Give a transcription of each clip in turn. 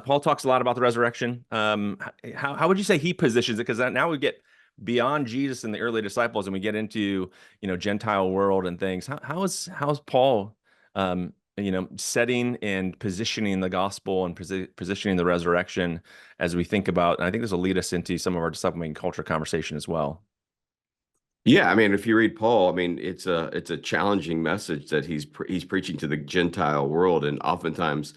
Paul talks a lot about the resurrection. How would you say he positions it? Because now we get beyond Jesus and the early disciples, and we get into Gentile world and things. How's Paul, setting and positioning the gospel and positioning the resurrection as we think about? And I think this will lead us into some of our disciple-making culture conversation as well. Yeah, I mean, if you read Paul, I mean, it's a challenging message that he's preaching to the Gentile world, and oftentimes,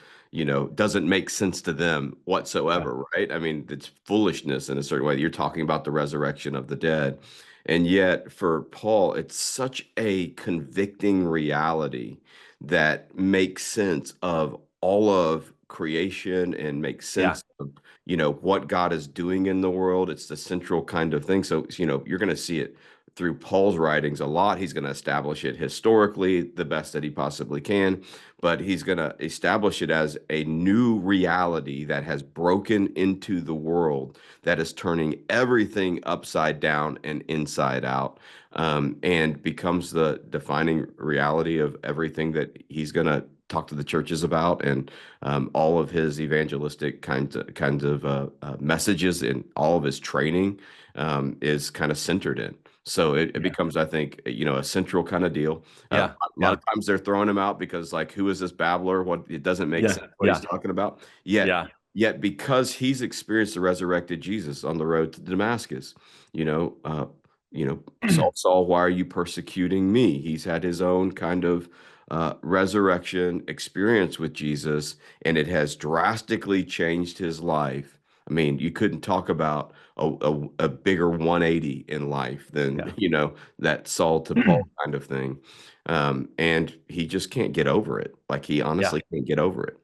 doesn't make sense to them Yeah, whatsoever, right? I mean, it's foolishness in a certain way. You're talking about the resurrection of the dead, and yet for Paul, it's such a convicting reality that makes sense of all of creation and makes yeah, sense of, what God is doing in the world. It's the central kind of thing. So, you're going to see it through Paul's writings a lot. He's going to establish it historically the best that he possibly can, but he's going to establish it as a new reality that has broken into the world that is turning everything upside down and inside out, and becomes the defining reality of everything that he's going to talk to the churches about, and all of his evangelistic kinds of messages and all of his training is kind of centered in. So it yeah, becomes, I think, a central kind of deal. yeah, A lot yeah, of times they're throwing him out because, like, who is this babbler? What it doesn't make yeah, sense what he's yeah, talking about. Yet, yeah, yet because he's experienced the resurrected Jesus on the road to Damascus, you know, uh, Saul, Saul, why are you persecuting me? He's had his own kind of resurrection experience with Jesus, and it has drastically changed his life. I mean, you couldn't talk about a bigger 180 in life than, yeah. that Saul to Paul kind of thing. And he just can't get over it. Like he Yeah. honestly can't get over it.